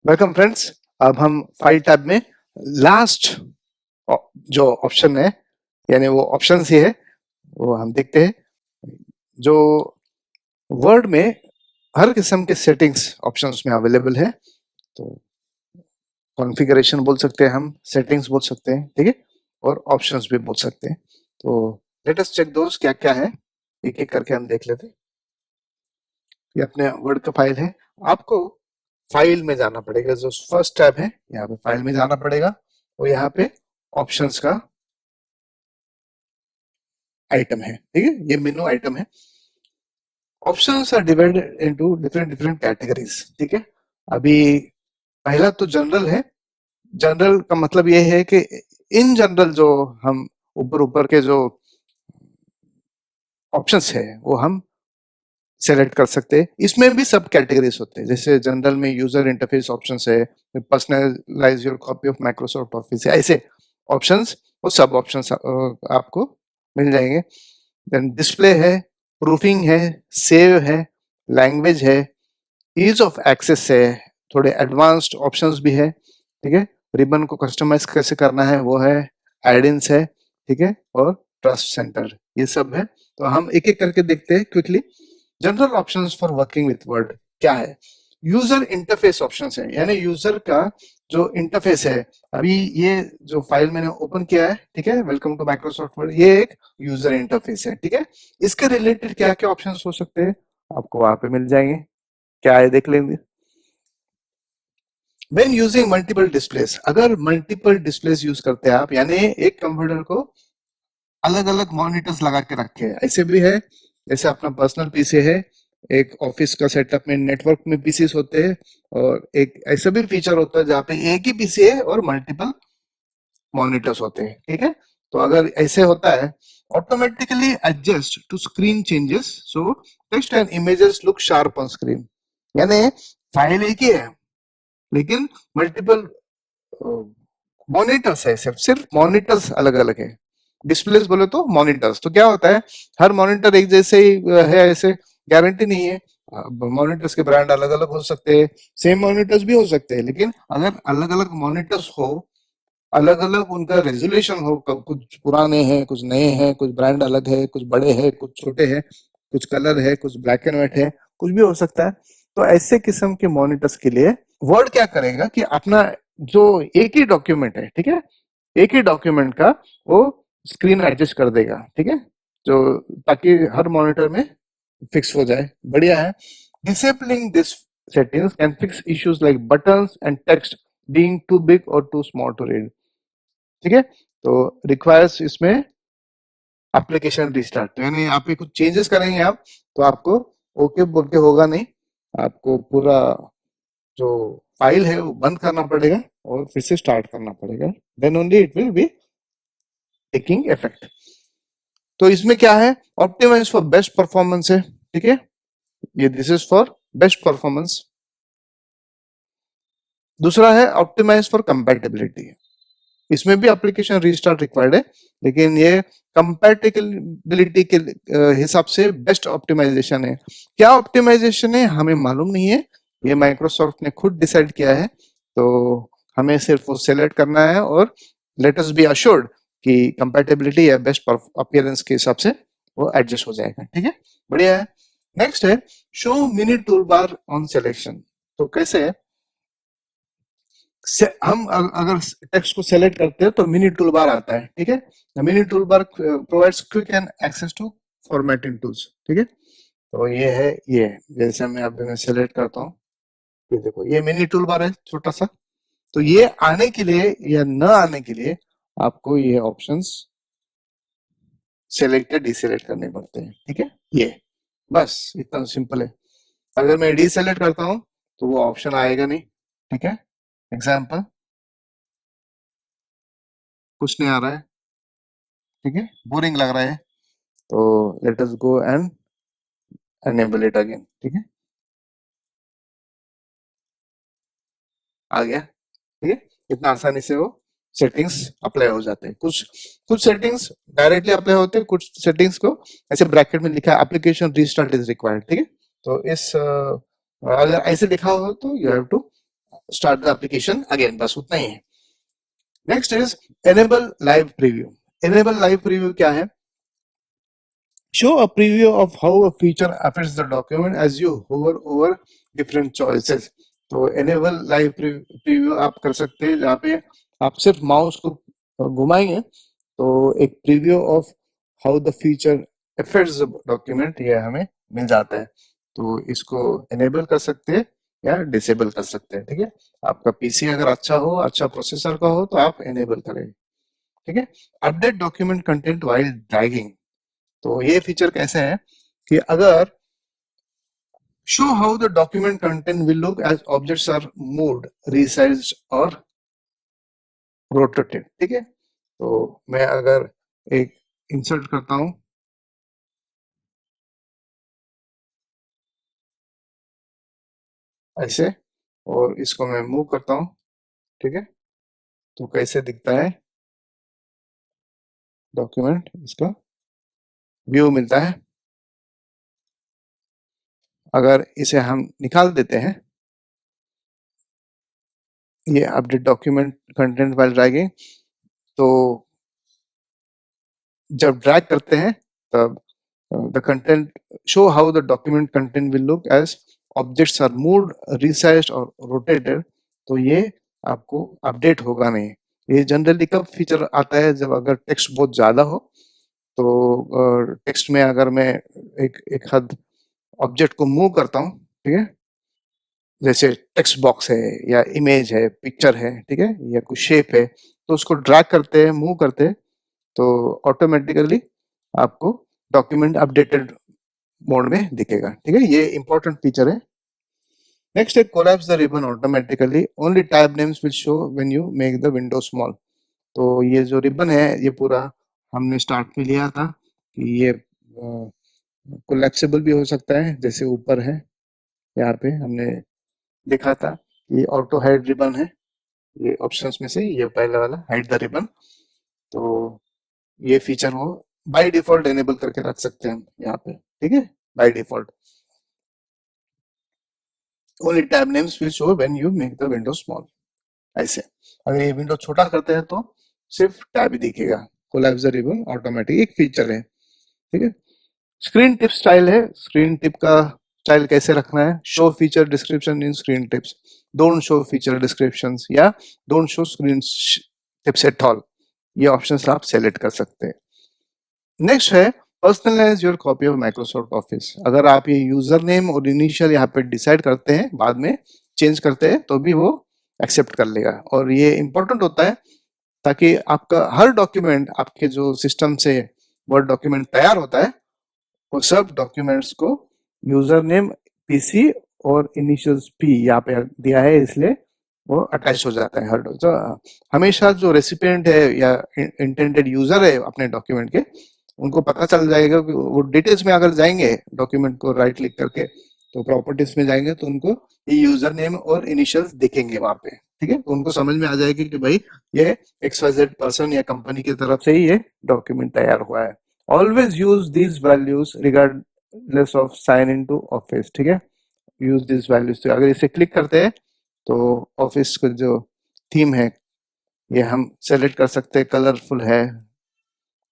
Welcome friends. अब हम file tab में लास्ट जो ऑप्शन है यानी वो ऑप्शन ही है वो हम देखते हैं। जो वर्ड में हर किस्म के सेटिंग्स ऑप्शंस में अवेलेबल है। तो कॉन्फ़िगरेशन बोल सकते हैं, हम सेटिंग्स बोल सकते हैं, ठीक है, और ऑप्शंस भी बोल सकते हैं। तो लेट अस चेक दोस्त क्या क्या है, एक एक करके हम देख लेते हैं। ये अपने वर्ड का फाइल है। आपको फाइल में जाना पड़ेगा, जो फर्स्ट टैब है यहाँ पे फाइल में जाना पड़ेगा और यहाँ पे ऑप्शंस का आइटम है, ठीक है, ये मेनू आइटम है। Options are divided into different different categories, ठीक है। अभी पहला तो जनरल है। जनरल का मतलब ये है कि इन जनरल जो हम ऊपर ऊपर के जो ऑप्शंस है वो हम सेलेक्ट कर सकते हैं। इसमें भी सब कैटेगरीज होते हैं, जैसे जनरल में यूजर इंटरफेस ऑप्शंस है, personalise your copy of Microsoft Office है, ऐसे ऑप्शंस और सब ऑप्शंस आपको मिल जाएंगे। देन डिस्प्ले है, प्रूफिंग है, सेव है, लैंग्वेज है, ईज ऑफ एक्सेस है, थोड़े एडवांस्ड ऑप्शंस भी है, ठीक है। रिबन को कस्टमाइज कैसे करना है वो है, एडिंस है, ठीक है, और ट्रस्ट सेंटर, ये सब है। तो हम एक एक करके देखते हैं quickly. General options for working with word क्या है? यूजर इंटरफेस ऑप्शंस है, यानी यूजर का जो इंटरफेस है। अभी ये जो फाइल मैंने ओपन किया है, ठीक है, वेलकम टू माइक्रोसॉफ्ट वर्ड, ये एक यूजर इंटरफेस है, ठीक है। इसके रिलेटेड क्या क्या ऑप्शंस हो सकते हैं आपको वहां पे मिल जाएंगे। क्या है देख लेंगे। When using multiple displays, अगर मल्टीपल डिस्प्लेस यूज करते हैं आप, यानी एक कंप्यूटर को अलग अलग मॉनिटर्स लगा के रखे हैं, ऐसे भी है। जैसे अपना पर्सनल पीसी है, एक ऑफिस का सेटअप में नेटवर्क में पीसीस होते हैं, और एक ऐसा भी फीचर होता है जहाँ पे एक ही पीसी है और मल्टीपल मॉनिटर्स होते हैं, ठीक है। तो अगर ऐसे होता है, automatically adjust to screen changes so text and images look sharp on screen. यानी फाइल एक ही है लेकिन मल्टीपल मॉनिटर्स है, सिर्फ सिर्फ मॉनिटर्स अलग अलग है। डिस्प्लेस बोले तो मॉनिटर्स, तो क्या होता है, हर मॉनिटर एक जैसे ही है ऐसे गारंटी नहीं है। मॉनिटर्स के ब्रांड अलग अलग हो सकते हैं, सेम मॉनिटर्स भी हो सकते हैं, लेकिन अगर अलग अलग मॉनिटर्स हो, अलग अलग उनका रेजोल्यूशन हो, कुछ पुराने हैं, कुछ नए हैं, कुछ ब्रांड अलग है, कुछ बड़े हैं, कुछ छोटे हैं, कुछ कलर है, कुछ ब्लैक एंड व्हाइट है, कुछ भी हो सकता है। तो ऐसे किस्म के मॉनिटर्स के लिए वर्ड क्या करेगा कि अपना जो एक ही डॉक्यूमेंट है, ठीक है, एक ही डॉक्यूमेंट का वो स्क्रीन एडजस्ट कर देगा, ठीक है, जो ताकि हर मॉनिटर में फिक्स हो जाए। बढ़िया है। Disabling this settings can fix issues like buttons and text being too big और टू स्मॉल टू रीड, ठीक है। तो रिक्वायर्स इसमें एप्लीकेशन रिस्टार्ट, तो यानी आप कुछ चेंजेस करेंगे आप, तो आपको ओके बोल के होगा नहीं, आपको पूरा जो फाइल है वो बंद करना पड़ेगा और फिर से स्टार्ट करना पड़ेगा, then only it will be taking effect. तो इसमें क्या है, ऑप्टिमाइज फॉर बेस्ट परफॉर्मेंस है, ठीक है, ये this is for best performance. दूसरा है ऑप्टिमाइज फॉर कंपैटिबिलिटी, इसमें भी एप्लीकेशन रिस्टार्ट रिक्वायर्ड है, लेकिन ये कंपैटिबिलिटी के हिसाब से बेस्ट ऑप्टिमाइजेशन है। क्या ऑप्टिमाइजेशन है हमें मालूम नहीं है, ये माइक्रोसॉफ्ट ने खुद डिसाइड किया है, तो हमें सिर्फ वो सेलेक्ट करना है और लेट अस बी अश्योर्ड कि कंपैटिबिलिटी या बेस्ट अपीयरेंस के हिसाब से वो एडजस्ट हो जाएगा, ठीक है। बढ़िया है। नेक्स्ट है show mini tool bar on selection. तो कैसे है, हम अगर टेक्स्ट को सेलेक्ट करते हैं तो मिनी टूल बार आता है, ठीक है। Mini tool bar provides quick and access to formatting tools, ठीक है। तो ये है, ये जैसे मैं अब सेलेक्ट करता हूँ, ये देखो ये मिनी टूल बार है छोटा सा। तो ये आने के लिए या न आने के लिए आपको ये ऑप्शंस सेलेक्ट या डिसेलेक्ट करने पड़ते हैं, ठीक है। ये बस इतना सिंपल है। अगर मैं डिसेलेक्ट करता हूँ तो वो ऑप्शन आएगा नहीं, ठीक है। एग्जाम्पल कुछ नहीं आ रहा है, ठीक है, बोरिंग लग रहा है, तो let us go and enable it again, ठीक है, आ गया, ठीक है। इतना आसानी से वो सेटिंग्स अप्लाई हो जाते हैं। कुछ कुछ सेटिंग्स डायरेक्टली अप्लाई होते हैं, कुछ सेटिंग्स को ऐसे ब्रैकेट में लिखा है एप्लीकेशन रीस्टार्ट इज रिक्वायर्ड, ठीक है। तो इस अगर ऐसे लिखा हो तो you have to start the application again, बस उतना ही है. Next is enable live preview. Enable live preview क्या है? Show a preview of how a feature affects the document as you hover over different choices. तो enable live preview आप कर सकते हैं, जहाँ पे आप सिर्फ माउस को घुमाएंगे तो एक preview of how the feature affects the document ये हमें मिल जाता है. तो इसको एनेबल कर सकते हैं या डिसेबल कर सकते हैं. ठीक है, आपका पीसी अगर अच्छा हो, अच्छा प्रोसेसर का हो, तो आप एनेबल करें. ठीक है. Update document content while dragging. तो ये फीचर कैसे है कि अगर show how the document content will look as objects are moved, resized और रोटेटेड. ठीक है, तो मैं अगर एक इंसर्ट करता हूं ऐसे और इसको मैं मूव करता हूं, ठीक है, तो कैसे दिखता है डॉक्यूमेंट, इसका व्यू मिलता है. अगर इसे हम निकाल देते हैं, ये update document content while dragging, तो जब ड्रैग करते हैं तब the content show how the document content will look as objects are moved, resized और रोटेटेड. तो ये आपको अपडेट होगा नहीं. ये जनरली कब फीचर आता है? जब अगर टेक्स्ट बहुत ज्यादा हो, तो टेक्स्ट में अगर मैं एक हद ऑब्जेक्ट को मूव करता हूँ, ठीक है, जैसे टेक्स्ट बॉक्स है या इमेज है, पिक्चर है, ठीक है, या कुछ शेप है, तो उसको ड्रैग करते हैं, मूव करते हैं, तो ऑटोमेटिकली आपको डॉक्यूमेंट अपडेटेड मोड में दिखेगा. ठीक है, ये इंपॉर्टेंट फीचर है. नेक्स्ट है collapse the ribbon automatically, only tab names will show when you make the window small. तो ये जो रिबन है ये पूरा हमने स्टार्ट में लिया था कि ये कोलैप्सिबल भी हो सकता है, जैसे ऊपर है यहाँ पे हमने देखा था. ये ऑटो हाइड रिबन है, ये ऑप्शंस में से ये पहला वाला हाइड द रिबन. तो ये फीचर वो बाय डिफॉल्ट एनेबल करके रख सकते हैं हम यहाँ पे. ठीक है, by default only tab names will show when you make the window small. ऐसे अगर ये विंडो छोटा करते हैं तो सिर्फ टैब ही दिखेगा. कोलैप्स द रिबन ऑटोमेटिक एक फीचर है. ठीक है. स्क्रीन टिप स्टाइल है. स्क्रीन टिप का स्टाइल कैसे रखना है? Show feature description in screen tips, don't show feature descriptions या don't show screen tips at all. ये ऑप्शंस आप सेलेक्ट कर सकते हैं. नेक्स्ट है personalise your copy of Microsoft Office. अगर आप ये यूजर नेम और इनिशियल यहाँ पे डिसाइड करते हैं, बाद में चेंज करते हैं, तो भी वो एक्सेप्ट कर लेगा. और ये इंपॉर्टेंट होता है ताकि आपका हर डॉक्यूमेंट, आपके जो सिस्टम से वर्ड डॉक्यूमेंट तैयार होता है, वो सब डॉक्यूमेंट्स को यूजर नेम पीसी और इनिशियल्स पी यहाँ पे दिया है, इसलिए वो अटैच हो जाता है हर तो हमेशा जो रेसिपिएंट है या इंटेंडेड यूजर है अपने डॉक्यूमेंट के, उनको पता चल जाएगा कि वो डिटेल्स में अगर जाएंगे डॉक्यूमेंट को राइट क्लिक करके, तो प्रॉपर्टीज में जाएंगे तो उनको ये यूजर नेम और इनिशियल्स दिखेंगे वहां पे. ठीक है, तो उनको समझ में आ जाएगी कि भाई ये XYZ पर्सन या कंपनी की तरफ से ही ये डॉक्यूमेंट तैयार हुआ है. Always use these values regardless of sign in to Office. ठीक है, यूज दिस वैल्यूज. तो अगर इसे क्लिक करते हैं तो ऑफिस का जो थीम है ये हम सेलेक्ट कर सकते हैं. कलरफुल है,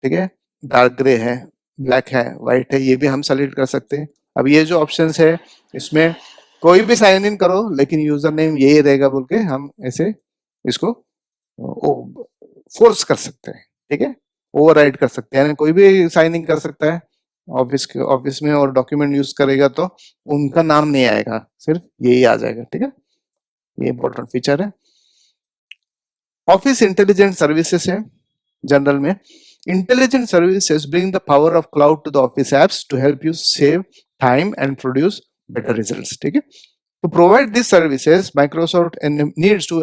ठीक है, डार्क ग्रे है, ब्लैक है, व्हाइट है, ये भी हम सेलेक्ट कर सकते हैं. अब ये जो ऑप्शंस है इसमें कोई भी साइन इन करो लेकिन यूजर नेम यही रहेगा बोल के हम ऐसे इसको फोर्स कर सकते हैं. ठीक है, ओवरराइड कर सकते हैं, यानी कोई भी साइन इन कर सकता है ऑफिस में और डॉक्यूमेंट यूज करेगा तो उनका नाम नहीं आएगा, सिर्फ यही आ जाएगा. ठीक है, ये इंपॉर्टेंट फीचर है. ऑफिस इंटेलिजेंट सर्विसेज है जनरल में. Intelligent services bring the power of cloud to the Office apps to help you save time and produce better results. ठीक है, to provide these services, Microsoft needs to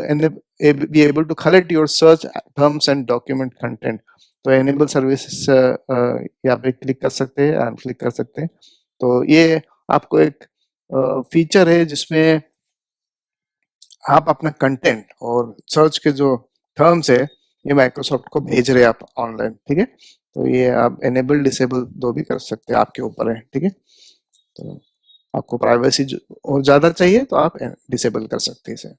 be able to collect your search terms and document content. तो enable services यहाँ पे click कर सकते हैं, onclick कर सकते हैं. तो ये आपको एक फीचर है जिसमें आप अपना कंटेंट और सर्च के जो टर्म्स है ये माइक्रोसॉफ्ट को भेज रहे हैं आप ऑनलाइन. ठीक है, तो ये आप एनेबल डिसेबल दो भी कर सकते हैं, आपके ऊपर है. ठीक है, तो आपको प्राइवेसी और ज्यादा चाहिए तो आप डिसेबल कर सकते हैं इसे.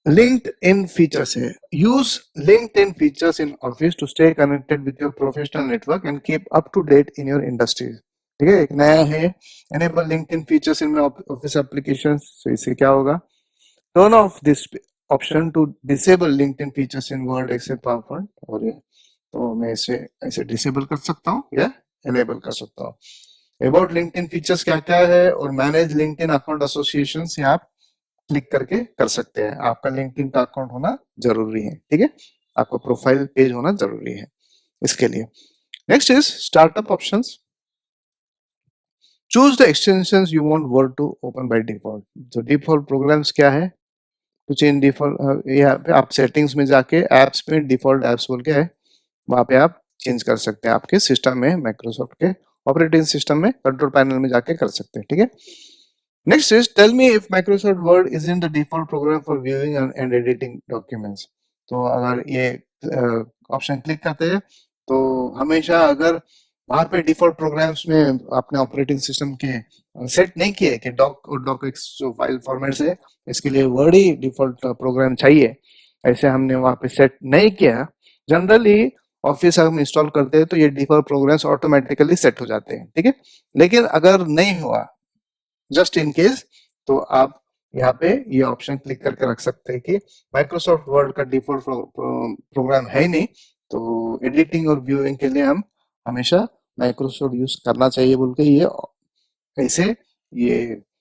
LinkedIn फीचर्स है, use LinkedIn features in Office to stay connected with your professional network and keep up to date in your industry. ठीक है, एक नया है, enable LinkedIn features in Office application. तो इससे क्या होगा, turn off this option to disable LinkedIn features in Word Excel PowerPoint. और ये तो मैं इसे ऐसे डिसेबल कर सकता हूँ या एनेबल कर सकता हूँ। अबाउट LinkedIn फीचर्स क्या क्या है और मैनेज LinkedIn अकाउंट एसोसिएशन से आप क्लिक करके कर सकते हैं। आपका लिंक्डइन का अकाउंट होना जरूरी है, ठीक है, आपका प्रोफाइल पेज होना जरूरी है इसके लिए। Next is startup options. Choose the extensions you want Word to open by default. तो डिफॉल्ट प्रोग्राम्स क्या है, तो चेंज डिफॉल्ट, यहाँ पे आप सेटिंग्स में जाके एप्स में डिफॉल्ट एप्स बोल के है, वहां पे आप चेंज कर सकते हैं आपके सिस्टम में, माइक्रोसॉफ्ट के ऑपरेटिंग सिस्टम में कंट्रोल पैनल में जाके कर सकते हैं, ठीक है। Next is tell me if Microsoft Word isn't the default program for viewing and editing documents. तो अगर ये ऑप्शन क्लिक करते हैं तो हमेशा अगर वहां पे डिफॉल्ट प्रोग्राम्स में आपने ऑपरेटिंग सिस्टम के सेट नहीं किए कि डॉक जो फाइल फॉर्मेट है इसके लिए वर्ड ही डिफॉल्ट प्रोग्राम चाहिए, ऐसे हमने वहां पे सेट नहीं किया, जनरली ऑफिस हम इंस्टॉल करते हैं तो ये डिफॉल्ट प्रोग्राम्स ऑटोमेटिकली सेट हो जाते हैं, ठीक है। लेकिन अगर नहीं हुआ, जस्ट इन केस, तो आप यहाँ पे ये ऑप्शन क्लिक करके रख सकते हैं कि माइक्रोसॉफ्ट वर्ड का डिफॉल्ट प्रोग्राम है ही नहीं, तो एडिटिंग और व्यूइंग के लिए हम हमेशा माइक्रोसॉफ्ट यूज करना चाहिए बोल के ये ऐसे ये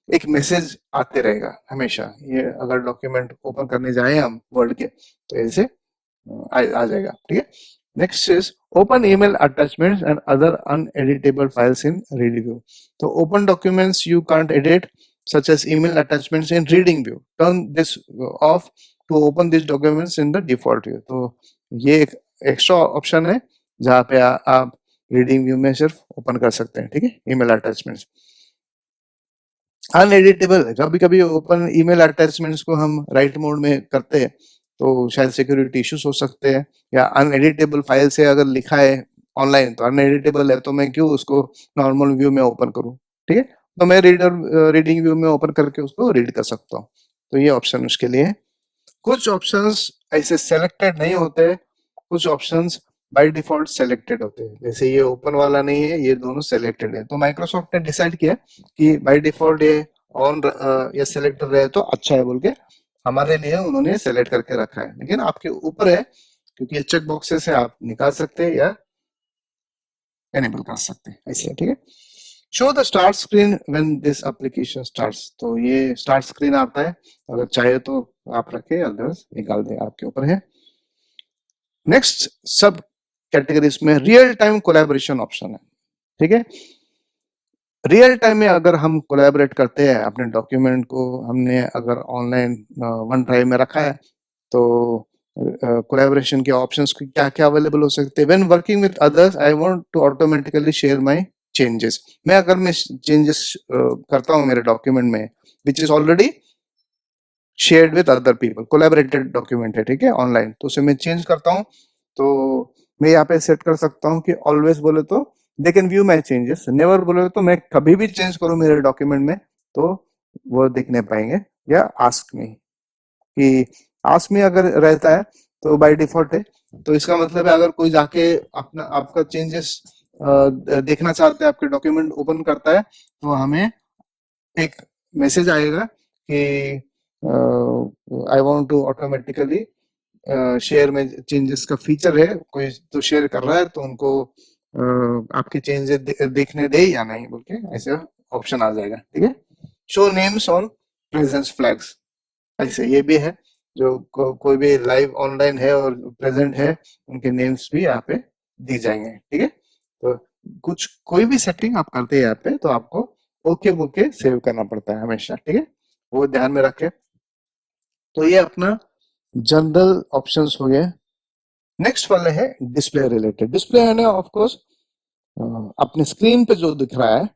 एक मैसेज आते रहेगा हमेशा। ये अगर डॉक्यूमेंट ओपन करने जाए हम वर्ड के तो ऐसे आ जाएगा, ठीक है। Next is open email attachments and other uneditable files in reading view. तो open documents you can't edit such as email attachments in reading view, turn this off to open these documents in the default view। तो ये एक extra option है जहाँ पे आप reading view में सिर्फ ओपन कर सकते हैं, ठीक है, ईमेल अटैचमेंट्स। अनएडिटेबल, कभी कभी ओपन ईमेल अटैचमेंट्स को हम राइट मोड में करते हैं तो शायद सिक्योरिटी इश्यूज हो सकते हैं, या अनएडिटेबल फाइल से अगर लिखा है ऑनलाइन तो अनएडिटेबल है, तो मैं क्यों उसको नॉर्मल व्यू में ओपन करूं, ठीक है। तो मैं रीडिंग व्यू में ओपन करके उसको रीड कर सकता हूँ, तो ये ऑप्शन उसके लिए। कुछ ऑप्शंस ऐसे सेलेक्टेड नहीं होते, कुछ ऑप्शंस बाय डिफॉल्ट सेलेक्टेड होते हैं, जैसे ये ओपन वाला नहीं है, ये दोनों सेलेक्टेड है, तो माइक्रोसॉफ्ट ने डिसाइड किया कि बाय डिफॉल्ट ये ऑन या सेलेक्टेड रहे तो अच्छा है बोल के हमारे लिए उन्होंने सेलेक्ट करके रखा है, लेकिन आपके ऊपर है, क्योंकि ये चेक बॉक्सेस है, आप निकाल सकते हैं या एनेबल कर सकते हैं ऐसे, ठीक है। Show the start screen when this application starts. तो ये स्टार्ट स्क्रीन आता है, अगर चाहे तो आप रखे, अदरवाइज निकाल दे, आपके ऊपर है। नेक्स्ट सब कैटेगरीज में रियल टाइम कोलैबोरेशन ऑप्शन है, ठीक है। रियल टाइम में अगर हम कोलैबोरेट करते हैं अपने डॉक्यूमेंट को, हमने अगर ऑनलाइन वन ड्राइव में रखा है तो कोलैबोरेशन के ऑप्शंस क्या क्या अवेलेबल हो सकते हैं। When working with others I want to automatically share my changes. मैं अगर मैं चेंजेस करता हूँ मेरे डॉक्यूमेंट में which is already shared with other people, collaborated document है, ठीक है, ऑनलाइन, तो उसे मैं चेंज करता हूँ तो मैं यहाँ पे सेट कर सकता हूँ कि ऑलवेज बोले तो they can view my changes, never बोले तो मैं कभी भी चेंज करूँ मेरे डॉक्यूमेंट में तो वो दिख नहीं पाएंगे, या आस्क मी, कि आस्क मी अगर रहता है तो बाय डिफॉल्ट है, तो इसका मतलब है अगर कोई जाके अपना आपका चेंजेस देखना चाहते हैं, आपके डॉक्यूमेंट ओपन करता है तो हमें एक मैसेज आएगा कि I want to automatically share में चेंजेस का फीचर है, कोई तो शेयर कर रहा है तो उनको आपके चेंजेस देखने दे या नहीं बोल के ऐसे ऑप्शन आ जाएगा, ठीक है। Show names on presence flags, ऐसे ये भी है, जो कोई भी लाइव ऑनलाइन है और प्रेजेंट है उनके नेम्स भी यहाँ पे दिए जाएंगे, ठीक है। तो कुछ कोई भी सेटिंग आप करते हैं यहाँ पे तो आपको ओके बोल के सेव करना पड़ता है हमेशा, ठीक है, वो ध्यान में रखें। तो ये अपना जनरल ऑप्शंस हो गए। नेक्स्ट वाले है डिस्प्ले रिलेटेड। डिस्प्ले है ना, ऑफ कोर्स अपने स्क्रीन पे जो दिख रहा है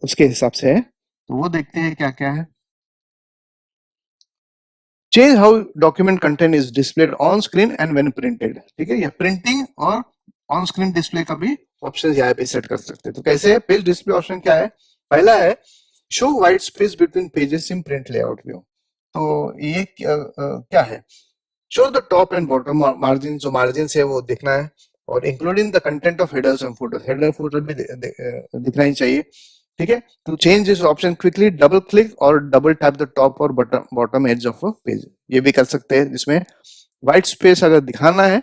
उसके हिसाब से है, तो वो देखते हैं क्या क्या है। Change how document content is displayed on screen and when printed, ठीक है, ये प्रिंटिंग और ऑन स्क्रीन डिस्प्ले का भी ऑप्शन यहाँ पे सेट कर सकते हैं। तो कैसे है, पेज डिस्प्ले ऑप्शन क्या है, पहला है show white space between pages in print layout view. तो ये क्या है, show the top and bottom margin, जो मार्जिन है वो दिखना है, और including the content of headers and footers, header footer भी दिखना ही चाहिए, ठीक है। To change this option quickly double click और डबल टैप द टॉप और bottom bottom edge of a page, ये भी कर सकते हैं। जिसमें व्हाइट स्पेस अगर दिखाना है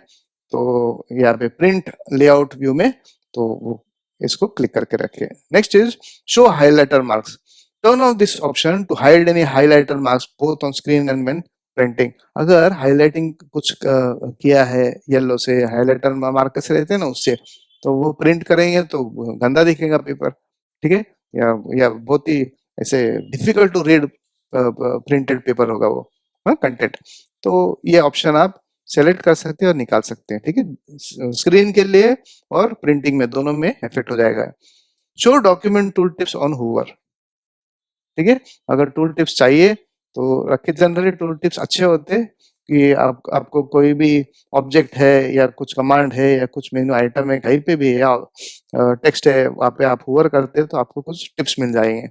तो यहाँ पे प्रिंट लेआउट व्यू में, तो वो इसको क्लिक करके रखिए। Next is show highlighter marks, turn off this option to hide any highlighter marks both on screen and when printing. अगर हाइलाइटिंग कुछ किया है येलो से, हाइलाइटर मार्कर्स रहते हैं ना उससे, तो वो प्रिंट करेंगे तो गंदा दिखेगा पेपर, ठीक है, या बहुत ही ऐसे difficult to read printed paper होगा वो कंटेंट। तो ये ऑप्शन आप सेलेक्ट कर सकते हैं और निकाल सकते हैं, ठीक है, स्क्रीन के लिए और प्रिंटिंग में दोनों में इफेक्ट हो जाएगा। Show document tool tips on Hoover, ठीक है, अगर टूल टिप्स चाहिए तो रखिए। जनरली टूल टिप्स अच्छे होते हैं कि आपको कोई भी ऑब्जेक्ट है या कुछ कमांड है या कुछ मेनू आइटम है कहीं पे भी है, या टेक्स्ट है वहाँ पे आप हूवर करते हैं तो आपको कुछ टिप्स मिल जाएंगे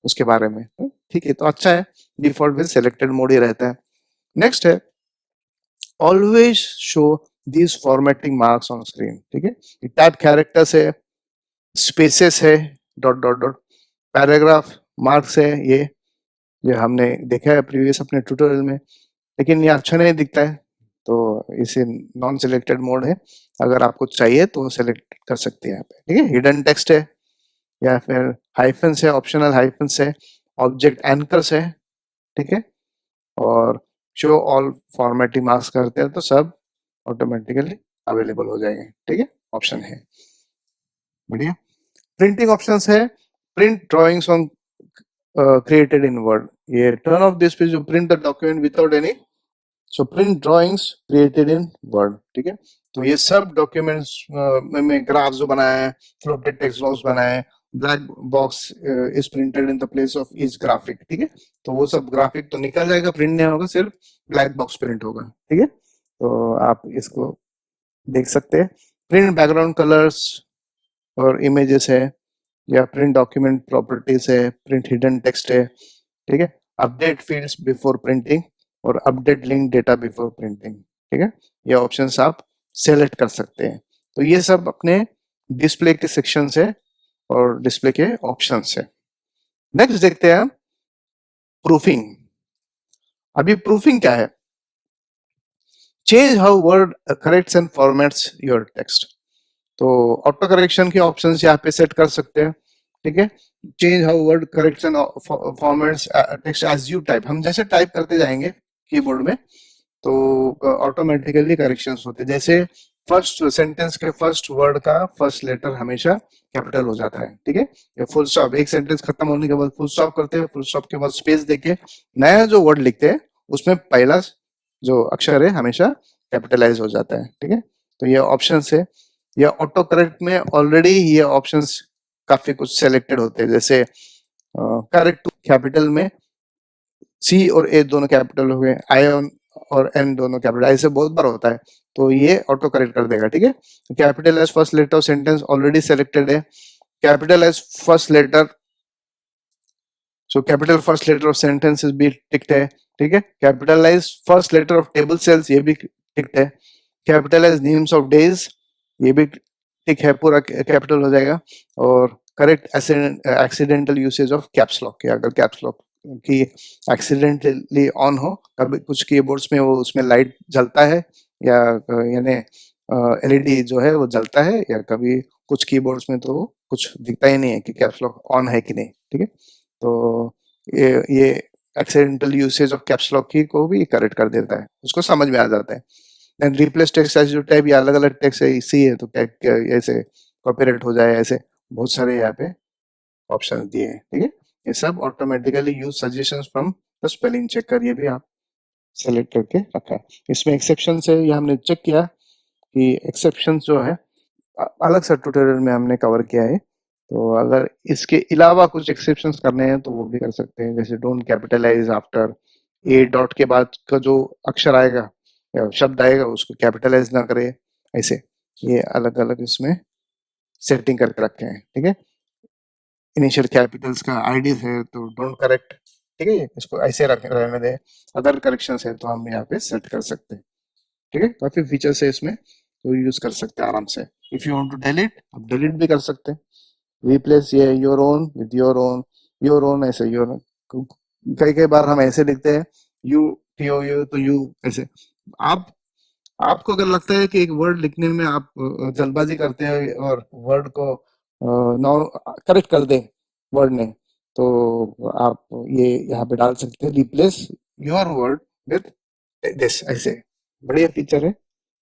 उसके बारे में, ठीक है, तो अच्छा है। डिफॉल्ट में सिलेक्टेड मोड ही रहता है। नेक्स्ट है always show these formatting marks on screen, ठीक है, टाइप कैरेक्टर्स है, स्पेसेस है, dot dot dot, paragraph marks है, ये हमने देखा है प्रीवियस अपने ट्यूटोरियल में, लेकिन ये अच्छा नहीं दिखता है, तो इसे नॉन सिलेक्टेड मोड है। अगर आपको चाहिए तो सेलेक्ट कर सकते हैं यहाँ पे, ठीक है। हिडन टेक्स्ट है, या फिर हाइफन्स है, ऑप्शनल हाइफन्स है, ऑब्जेक्ट एंकर्स है, ठीक है, और शो ऑल फॉर्मेटिंग मार्क्स करते हैं तो सब ऑटोमेटिकली अवेलेबल हो जाएंगे, ठीक है, ऑप्शन है। बढ़िया। प्रिंटिंग ऑप्शंस है, print drawings on created in Word, ये turn off this page to print the document without any, so print drawings created in Word, ठीक है। तो ये सब डॉक्यूमेंट्स में ग्राफ्स जो बनाए हैं, फ्लोटेड टेक्स्ट बॉक्स बनाए हैं, black box is printed in the place of each graphic, ठीक है, तो वो सब ग्राफिक तो निकल जाएगा, प्रिंट नहीं होगा, सिर्फ ब्लैक बॉक्स प्रिंट होगा, ठीक है। तो आप इसको देख सकते हैं। प्रिंट बैकग्राउंड कलर्स और इमेजेस है, या प्रिंट डॉक्यूमेंट प्रॉपर्टीज है, प्रिंट हिडन टेक्स्ट है, ठीक है, अपडेट फील्ड्स बिफोर प्रिंटिंग और update link data before printing, ठीक है, ये ऑप्शंस आप सेलेक्ट कर सकते हैं। तो ये सब अपने डिस्प्ले के सेक्शन से और डिस्प्ले के ऑप्शंस है। नेक्स्ट देखते हैं प्रूफिंग। अभी प्रूफिंग क्या है, change how Word corrects and formats your text, तो ऑटो करेक्शन के ऑप्शंस यहाँ पे सेट कर सकते हैं, ठीक है। Change how Word correction formats text as you type, हम जैसे टाइप करते जाएंगे कीबोर्ड में तो ऑटोमेटिकली करेक्शंस होते हैं। जैसे फर्स्ट सेंटेंस के फर्स्ट वर्ड का फर्स्ट लेटर हमेशा कैपिटल हो जाता है, ठीक है, या फुल स्टॉप, एक सेंटेंस खत्म होने के बाद फुल स्टॉप करते हैं, फुल स्टॉप के बाद स्पेस देके नया जो वर्ड लिखते हैं उसमें पहला जो अक्षर है हमेशा कैपिटलाइज हो जाता है, ठीक है। तो ये ऑप्शंस है, या ऑटो करेक्ट में ऑलरेडी ये ऑप्शंस काफी कुछ सेलेक्टेड होते हैं, जैसे करेक्ट कैपिटल में सी और ए दोनों कैपिटल हो गए, आई और एन दोनों कैपिटल, ऐसे बहुत बार होता है, तो ये ऑटो करेक्ट कर देगा, ठीक है। Capital as first letter of sentence already selected है, capital as first letter, so capital first letter of sentence भी टिक्ड है, ठीक है। Capitalise first letter of table cells, ये भी टिक्ड है। कैपिटलाइज नेम्स ऑफ डेज, ये भी टिक है, पूरा कैपिटल हो जाएगा। और correct accidental usage of caps lock, अगर कैप्स लॉक की एक्सीडेंटली ऑन हो, कभी कुछ कीबोर्ड्स में वो उसमें लाइट जलता है, या यानी एलईडी जो है वो जलता है, या कभी कुछ कीबोर्ड्स में तो कुछ दिखता ही नहीं है कि कैप्स लॉक ऑन है कि नहीं, ठीक है। तो ये accidental usage of caps lock की को भी करेक्ट कर देता है, उसको समझ में आ जाता है। देन रिप्लेस टेक्स्ट एज जो टाइप, ये अलग अलग टेक्स्ट है, इसी है तो क्या ऐसे कॉपीराइट हो जाए, ऐसे बहुत सारे यहाँ पे ऑप्शन दिए हैं, ठीक है। ये सब automatically use suggestions from the spelling checker, ये भी आप सेलेक्ट करके रखा है। इसमें एक्सेप्शन है, ये हमने चेक किया कि एक्सेप्शन जो है अलग से ट्यूटोरियल में हमने कवर किया है, तो अगर इसके अलावा कुछ एक्सेप्शंस करने हैं तो वो भी कर सकते हैं, जैसे don't capitalise after a dot के बाद का जो अक्षर आएगा या शब्द आएगा उसको कैपिटलाइज ना करे, ऐसे ये अलग अलग इसमें सेटिंग करके रखे हैं, ठीक है। इनिशियल कैपिटल्स का आईडी है तो डोंट करेक्ट, ठीक है, इसको ऐसे रहने दे, अदर करेक्शन है तो हम यहाँ पे सेट कर सकते हैं। ठीक है, काफी फीचर्स है इसमें, तो यूज कर सकते हैं आराम से। If you want to delete, आप डिलीट भी कर सकते हैं। रिप्लेस ये your own with your own ऐसे योर, कई कई बार हम ऐसे लिखते हैं यू, टी ओ यू, तो यू ऐसे। आप आपको अगर लगता है कि एक वर्ड लिखने में आप जल्दबाजी करते हैं और वर्ड को नॉन करेक्ट कर दे वर्ड ने, तो आप ये यहाँ पे डाल सकते हैं, replace your word with this ऐसे। बढ़िया फीचर है,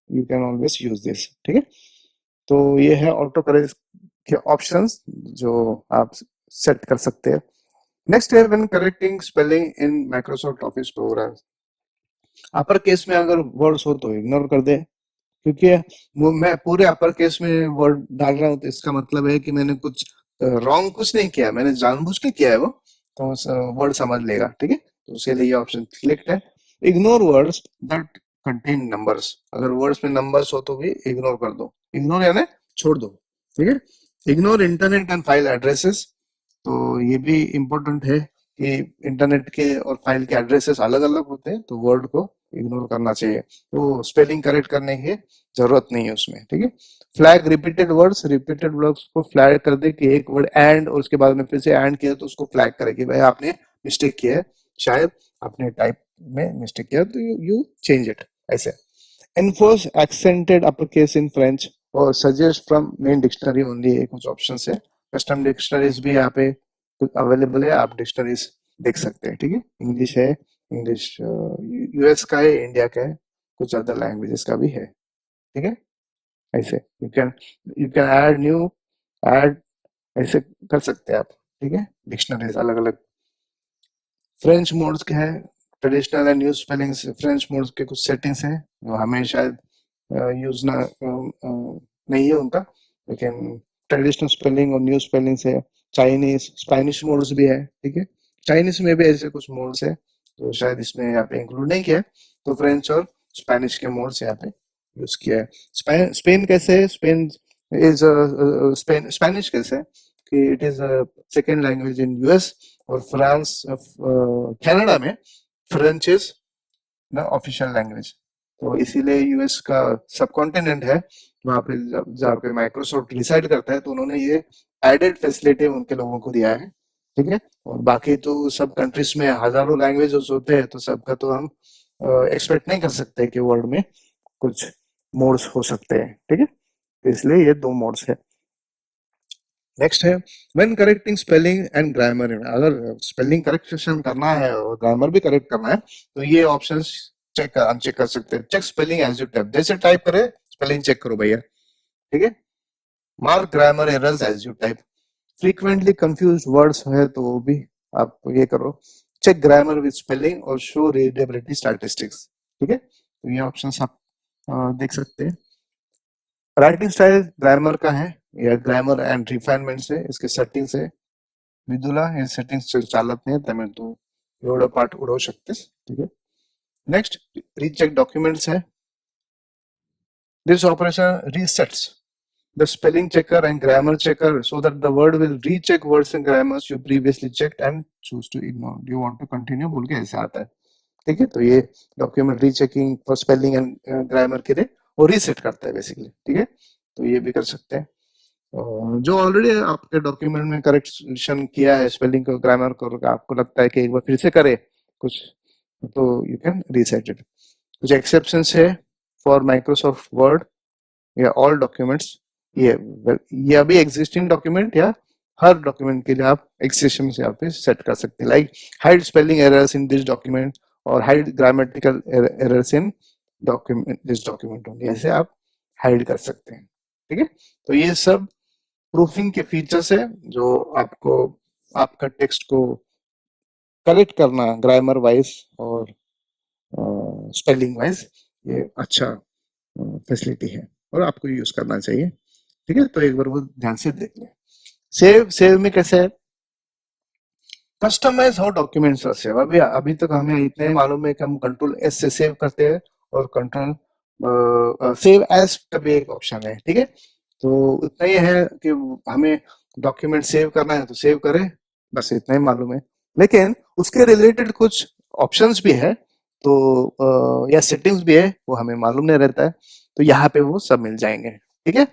you can always use this. ठीक है, तो ये है ऑटो करेक्ट के ऑप्शंस जो आप सेट कर सकते हैं। नेक्स्ट है when correcting spelling in Microsoft Office program. Upper case में अगर वर्ड्स हो तो इग्नोर कर दे, क्योंकि वो मैं पूरे अपर केस में वर्ड डाल रहा हूँ, तो इसका मतलब है कि मैंने कुछ रॉन्ग कुछ नहीं किया, मैंने जानबूझ के किया है वो, तो वर्ड समझ लेगा। ठीक है, तो उसके लिए ये ऑप्शन सिलेक्ट है। Ignore words that contain numbers, अगर वर्ड्स में नंबर्स हो तो भी इग्नोर कर दो, इग्नोर यानी छोड़ दो। ठीक है, ignore internet and file addresses, तो ये भी इम्पोर्टेंट है कि इंटरनेट के और फाइल के एड्रेसेस अलग अलग होते हैं, तो वर्ड को इग्नोर करना चाहिए, तो स्पेलिंग करेक्ट करने की जरूरत नहीं है उसमें। ठीक है, फ्लैग रिपीटेड वर्ड्स को फ्लैग कर दे कि एक वर्ड एंड और उसके बाद में फिर से एंड किया तो उसको फ्लैग करे कि भाई आपने मिस्टेक किया है, शायद आपने टाइप में मिस्टेक किया, तो यू चेंज इट ऐसे। Enforce accented upper case in French और suggest from main dictionary only, ये कुछ ऑप्शन है। कस्टम डिक्शनरीज भी यहाँ पे अवेलेबल है, आप डिक्शनरीज देख सकते हैं। ठीक है, इंग्लिश है, इंग्लिश यूएस का है, इंडिया का है, कुछ अदर लैंग्वेजेस का भी है। ठीक है, ऐसे यू कैन ऐड ऐसे कर सकते हैं आप। ठीक है, डिक्शनरीज अलग अलग। फ्रेंच मोड्स के हैं, traditional and new spellings, French modes के कुछ सेटिंग्स हैं जो हमें शायद यूज ना नहीं है उनका, लेकिन ट्रेडिशनल स्पेलिंग और न्यू स्पेलिंग है। चाइनीज स्पेनिश मोड्स भी है। ठीक है, चाइनीज में भी ऐसे कुछ मोड्स है, तो शायद इसमें यहाँ पे इंक्लूड नहीं किया है, तो फ्रेंच और स्पेनिश के मोड्स यहाँ पे यूज किया है। स्पेन कैसे है, स्पेन इज स्पेनिश कैसे है कि it is second language in US, और फ्रांस कनाडा में French is the official language, तो इसीलिए यूएस का सब कॉन्टिनेंट है, वहां पे जहाँ पे माइक्रोसॉफ्ट रिसाइड करता है, तो उन्होंने ये एडेड फैसिलिटी उनके लोगों को दिया है। ठीक है, और बाकी तो सब कंट्रीज में हजारों लैंग्वेजेस होते हैं, तो सबका तो हम एक्सपेक्ट नहीं कर सकते कि वर्ल्ड में कुछ मोड्स हो सकते हैं। ठीक है, तो इसलिए ये दो मोड्स है। नेक्स्ट है when correcting spelling and grammar, अगर स्पेलिंग करेक्शन करना है और ग्रामर भी करेक्ट करना है, तो ये ऑप्शंस चेक अनचेक कर सकते हैं। Check spelling as you type, जैसे टाइप करे स्पेलिंग चेक करो भैया। ठीक है, mark grammar errors as you type, frequently confuse words है तो वो भी आप ये करो। चेक ग्रामर विद स्पेलिंग और शो रीडेबिलिटी स्टैटिस्टिक्स। ठीक है, तो ये ऑप्शंस आप देख सकते हैं। राइटिंग स्टाइल ग्रामर का है, या ग्रामर एंड रिफाइनमेंट से इसके सेटिंग्स है। विदुला हे सेटिंग्स चालत नाही, त्यामुळे तू एवढं पाठ उडवू शकतेस. ठीक आहे, नेक्स्ट रीचेक डॉक्युमेंट्स है. This operation resets the spelling checker and grammar checker so that the word will recheck words and grammars you previously checked and choose to ignore. Do you want to continue बोल के ऐसे आता है. ठीक है, तो ये document rechecking for spelling and grammar के लिए वो रीसेट करता है बेसिकली. ठीक है, तो ये भी कर सकते हैं. जो ऑलरेडी आपके डॉक्यूमेंट में करेक्शन किया है स्पेलिंग को ग्रामर को, आपको लगता है कि एक बार फिर से करे कुछ, तो यू कैन रीसेट इट. कुछ एक्सेप्शंस है फॉर माइक्रोसॉफ्ट वर्ड या ऑल डॉक्यूमेंट्स. ये ये अभी एग्जिस्टिंग डॉक्यूमेंट या हर डॉक्यूमेंट के लिए आप एक्सेप्शन से यहाँ पे सेट कर सकते हैं, like hide spelling errors in this document और hide grammatical errors in document this document only, ऐसे आप हाइड कर सकते हैं. ठीक है, तो ये सब प्रूफिंग के फीचर्स है जो आपको आपका टेक्स्ट को करेक्ट करना ग्रामर वाइज और स्पेलिंग वाइज ये अच्छा फैसिलिटी है और आपको यूज करना चाहिए. ठीक है, तो एक बार वो ध्यान से देख लें. सेव में कैसे है, customise how documents are save. अभी अभी तक हमें इतने मालूम है कि हम कंट्रोल एस से सेव करते हैं और कंट्रोल सेव एज का भी एक ऑप्शन है. ठीक है, तो इतना ही है कि हमें डॉक्यूमेंट सेव करना है तो सेव करें, बस इतना ही मालूम है. लेकिन उसके रिलेटेड कुछ ऑप्शंस भी है, तो या सेटिंग्स भी है, वो हमें मालूम नहीं रहता है, तो यहाँ पे वो सब मिल जाएंगे। ठीक है,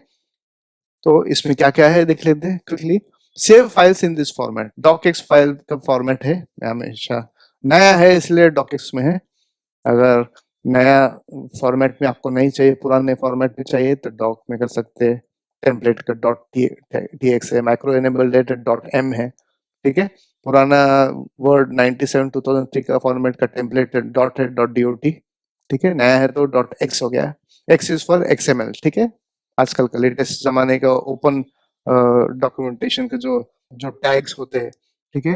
तो इसमें क्या क्या है देख लेते हैं quickly. Save files in this format, docx file का फॉर्मेट है, हमेशा नया है इसलिए डॉकएक्स में है। अगर नया फॉर्मेट में आपको नहीं चाहिए, पुराने फॉर्मेट में चाहिए, तो डॉक में कर सकते हैं। टेम्पलेट का डॉट टी एक्स है, micro enable data dot M है। ठीक है, पुराना वर्ड 97 2003 का फॉर्मेट का टेम्पलेट डॉट है डॉट डी ओ टी। ठीक है, नया है तो डॉट एक्स हो गया। X is for XML. ठीक है, आजकल का लेटेस्ट जमाने का ओपन डॉक्यूमेंटेशन के जो जो टैग्स होते हैं, ठीक है,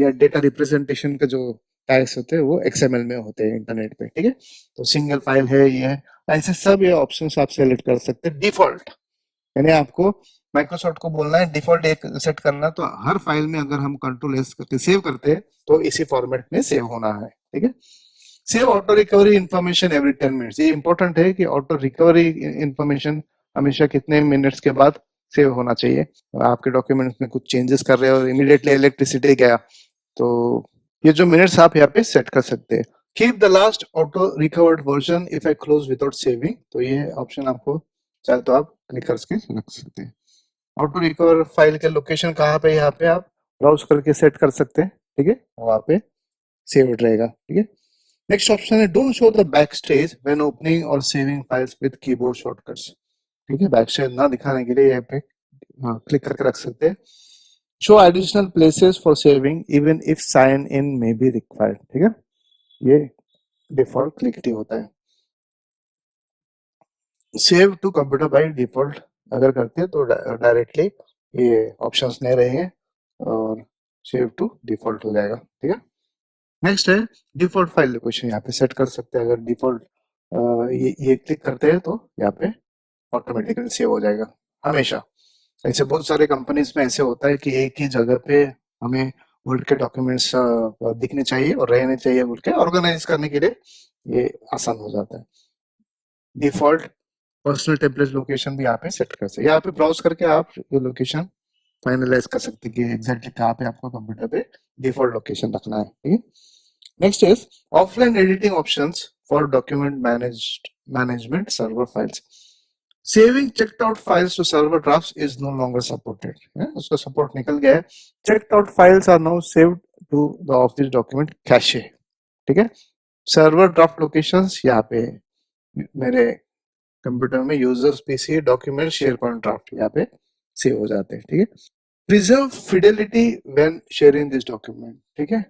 या डेटा रिप्रेजेंटेशन का जो टैग्स होते हैं वो एक्सएमएल में होते हैं इंटरनेट पे। ठीक है, तो सिंगल फाइल है ये है, ऐसे सब ये ऑप्शंस आप सेलेक्ट कर सकते हैं। डिफॉल्ट यानी आपको माइक्रोसॉफ्ट को बोलना है डिफॉल्ट एक सेट करना, तो हर फाइल में अगर हम कंट्रोल एस करके सेव करते हैं तो इसी फॉर्मेट में सेव होना है। ठीक है, save auto recovery information every 10 minutes, ये इंपॉर्टेंट है कि ऑटो रिकवरी इन्फॉर्मेशन हमेशा कितने मिनट्स के बाद सेव होना चाहिए। आपके डॉक्यूमेंट में कुछ चेंजेस कर रहे हो और इमीडिएटली इलेक्ट्रिसिटी गया, तो ये जो मिनट्स आप यहाँ पे सेट कर सकते हैं। Keep the last auto recovered version if I close without saving, तो ये ऑप्शन आपको चाहे तो आप क्लिक करके रख सकते हैं। ऑटो रिकवर फाइल के लोकेशन कहाँ पे, यहाँ पे आप ब्राउज करके सेट कर सकते हैं। ठीक है, वहाँ पे सेव्ड रहेगा। ठीक है, नेक्स्ट ऑप्शन है don't show the backstage when opening और saving files with keyboard shortcuts. ठीक है, बैक स्टेज ना दिखाने के लिए यहाँ पे क्लिक करके रख सकते हैं। Show additional places for saving even if sign in may be required. ठीक है, ये डिफॉल्ट क्लिक होता है। Save to computer by default अगर करते हैं तो डायरेक्टली ये ऑप्शंस नहीं रहेंगे और सेव टू डिफॉल्ट हो जाएगा। ठीक है, नेक्स्ट है डिफॉल्ट फाइल लोकेशन, यहाँ पे सेट कर सकते हैं। अगर डिफॉल्ट ये क्लिक करते हैं तो यहाँ पे ऑटोमेटिकली सेव हो जाएगा हमेशा। ऐसे बहुत सारे कंपनीज में ऐसे होता है कि एक ही जगह पे हमें वर्ल्ड के डॉक्यूमेंट्स दिखने चाहिए और रहने चाहिए, बोल के ऑर्गेनाइज करने के लिए ये आसान हो जाता है। डिफॉल्ट पर्सनल टेम्पलेट लोकेशन भी यहाँ पे सेट कर सकते हैं। यहाँ पे ब्राउज करके आप ये लोकेशन फाइनलाइज कर सकते हैं कि एग्जैक्टली कहाँ पे आपको कंप्यूटर पे डिफॉल्ट लोकेशन रखना है। ठीक है, next is offline editing options for document management server files. Saving checked out files to server drafts is no longer supported. उसका सपोर्ट निकल गया है। checked out files are now saved to the office document cache. ठीक है, server draft locations यहाँ पे मेरे computer में users PC document share point draft यहाँ पे सेव हो जाते हैं। ठीक है, preserve Fidelity when sharing this document. ठीक है,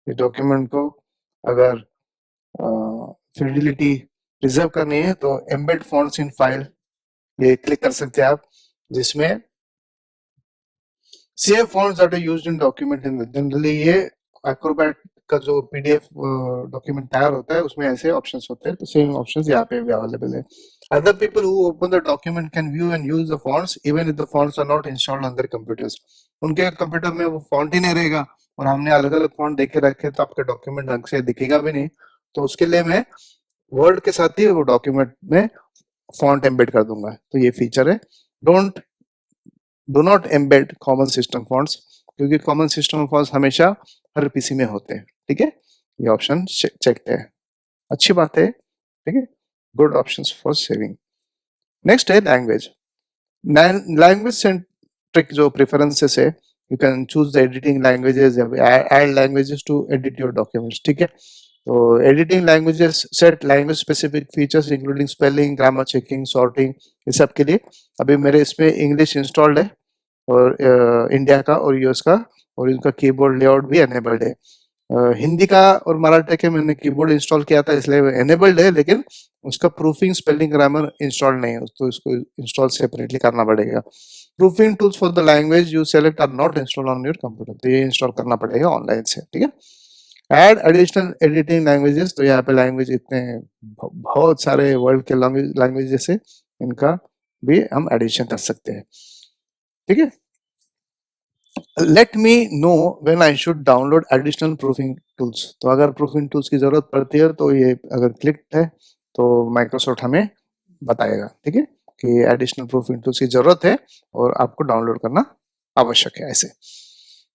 इस डॉक्यूमेंट को अगर फिडेलिटी प्रिजर्व करनी है तो एम्बेड फॉन्ट्स इन फाइल ये क्लिक कर सकते हैं आप, जिसमें save fonts that are used in document. In generally ये एक्रोबैट का जो पीडीएफ डॉक्यूमेंट तैयार होता है उसमें ऐसे ऑप्शंस होते हैं, तो सेम ऑप्शंस यहाँ पे भी अवेलेबल है। Other people who open the document can view and use the fonts even if the fonts are not installed on their computers. उनके कंप्यूटर में वो फॉन्ट ही नहीं रहेगा और हमने अलग अलग फॉन्ट देख के रखे तो आपका डॉक्यूमेंट ढंग से दिखेगा भी नहीं। तो उसके लिए मैं वर्ड के साथ ही वो डॉक्यूमेंट में फॉन्ट एम्बेड कर दूंगा, तो ये फीचर है। Don't do not embed common system fonts, क्योंकि कॉमन सिस्टम फॉन्ट्स हमेशा हर पीसी में होते हैं। ठीक है, ये ऑप्शन चेक है, अच्छी बात है। ठीक है, good options for saving. Next है लैंग्वेज। लैंग्वेज सेंट्रिक जो प्रेफरेंसेस है, you can choose the editing languages, add languages to edit your documents. ठीक है, तो editing languages set language specific features including spelling, grammar checking, sorting, ये सब के लिए अभी मेरे इसमें इंग्लिश इंस्टॉल्ड है और इंडिया का और यूएस का, और इनका कीबोर्ड लेआउट भी एनेबल्ड है। हिंदी का और मराठी के मैंने कीबोर्ड इंस्टॉल किया था इसलिए एनेबल्ड है, लेकिन उसका प्रूफिंग स्पेलिंग ग्रामर इंस्टॉल नहीं है, तो इसको इंस्टॉल सेपरेटली करना पड़ेगा। Proofing tools for the language you select are not install on your computer, तो ये इंस्टॉल करना पड़ेगा ऑनलाइन से। ठीक है, ऐड एडिशनल एडिटिंग लैंग्वेजेस, तो यहाँ पे लैंग्वेज इतने बहुत सारे वर्ल्ड के लैंग्वेजेस है, इनका भी हम एडिशन कर सकते हैं। ठीक है, let me know when I should download additional proofing tools, तो अगर प्रूफिंग टूल्स की जरूरत पड़ती है तो ये अगर क्लिक है तो माइक्रोसॉफ्ट हमें बताएगा। ठीक है, कि एडिशनल प्रूफिंग टूल्स की जरूरत है और आपको डाउनलोड करना आवश्यक है। ऐसे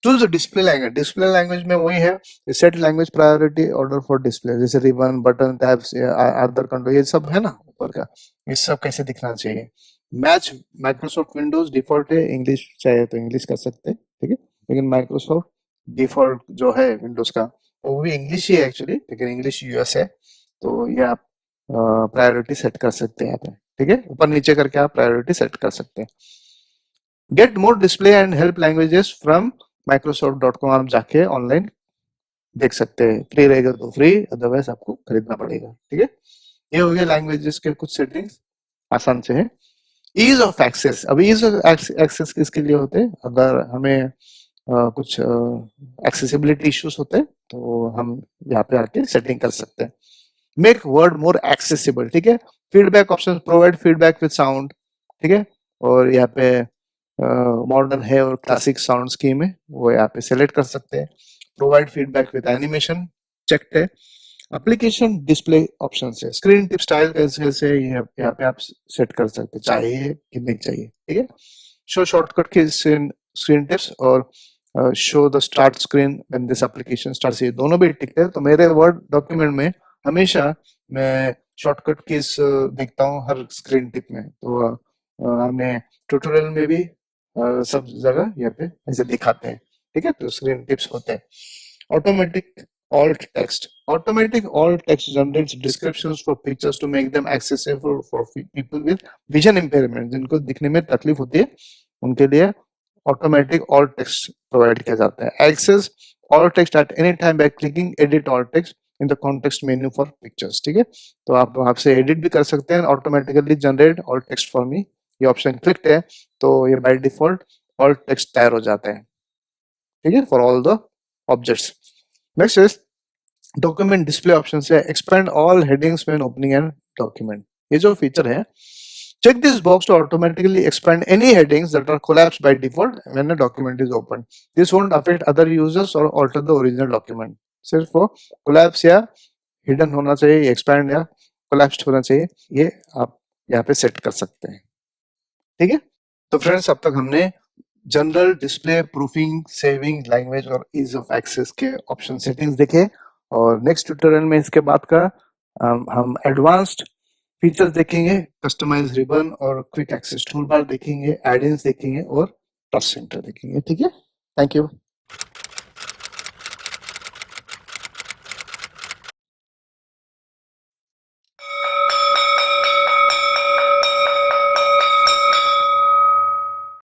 choose display language. Display language में वही है, set language priority order for display, जैसे ribbon, button, tabs, other control, ये सब है ना ऊपर का, ये सब कैसे दिखना चाहिए। मैच माइक्रोसॉफ्ट विंडोज डिफॉल्ट है, इंग्लिश चाहिए तो इंग्लिश कर सकते हैं, ठीक है, लेकिन माइक्रोसॉफ्ट डिफॉल्ट जो है विंडोज का वो भी इंग्लिश ही है एक्चुअली, लेकिन इंग्लिश यूएस है, तो ये आप प्रायोरिटी सेट कर सकते हैं यहाँ पे, ठीक है, ऊपर नीचे करके आप प्रायोरिटी सेट कर सकते हैं। Get more display and help languages from Microsoft.com, आप जाके ऑनलाइन देख सकते हैं, फ्री रहेगा तो फ्री, अदरवाइज आपको खरीदना पड़ेगा, ठीक है। ये हो गया लैंग्वेजेस के कुछ सेटिंग्स, आसान से है। ईज ऑफ एक्सेस, अब ईज ऑफ एक्सेस किसके लिए होते हैं, अगर हमें कुछ एक्सेसिबिलिटी इश्यूज होते हैं तो हम यहाँ पे आके सेटिंग कर सकते हैं। मेक वर्ड मोर एक्सेसिबल, ठीक है, feedback option, provide feedback with sound, ठीक है, और यहाँ पे मॉडर्न है और क्लासिक साउंड स्कीम है, वो यहाँ पे सेलेक्ट कर सकते हैं। Provide feedback with animation checked है। एप्लीकेशन डिस्प्ले ऑप्शन है, स्क्रीन टिप स्टाइल कैसे यहाँ पे आप सेट कर सकते हैं, चाहिए कि नहीं चाहिए, ठीक है। शो शॉर्टकट की स्क्रीन टिप्स और show the start screen when this application starts, ये दोनों भी टिक है। तो मेरे वर्ड डॉक्यूमेंट में हमेशा मैं शॉर्टकट कीज देखता हूँ हर स्क्रीन टिप में, तो हमने ट्यूटोरियल में भी सब जगह यहाँ पे ऐसे दिखाते हैं, ठीक है, तो स्क्रीन टिप्स होते हैं। Automatic alt text, automatic alt text generates descriptions for pictures to make them accessible for people with vision impairment, जिनको दिखने में तकलीफ होती है उनके लिए ऑटोमेटिक alt text प्रोवाइड किया जाता है। Access alt text at any time by clicking edit alt text in the context menu for pictures, ठीक है, तो आप आपसे एडिट भी कर सकते हैं, automatically generate alt text for me, ये ऑप्शन क्लिक है तो ये बाय डिफॉल्ट alt text तैयार हो जाता है, ठीक है, for all the objects. Next is document display option से expand all headings when opening an document, ये जो फीचर है, check this box to automatically expand any headings that are collapsed by default when a document is opened. This won't affect other users or alter the original document. सिर्फ वो collapse या hidden होना चाहिए, expand या collapsed होना चाहिए, ये आप यहाँ पे सेट कर सकते हैं, ठीक है। तो फ्रेंड्स, अब तक हमने general display, proofing, saving, language और इज ऑफ एक्सेस के ऑप्शन सेटिंग्स देखे, और नेक्स्ट ट्यूटोरियल में इसके बाद का हम एडवांस्ड फीचर्स देखेंगे, कस्टमाइज रिबन और क्विक एक्सेस टूल बार देखेंगे, एड-इन्स देखेंगे और टच सेंटर देखेंगे, ठीक है। Thank you.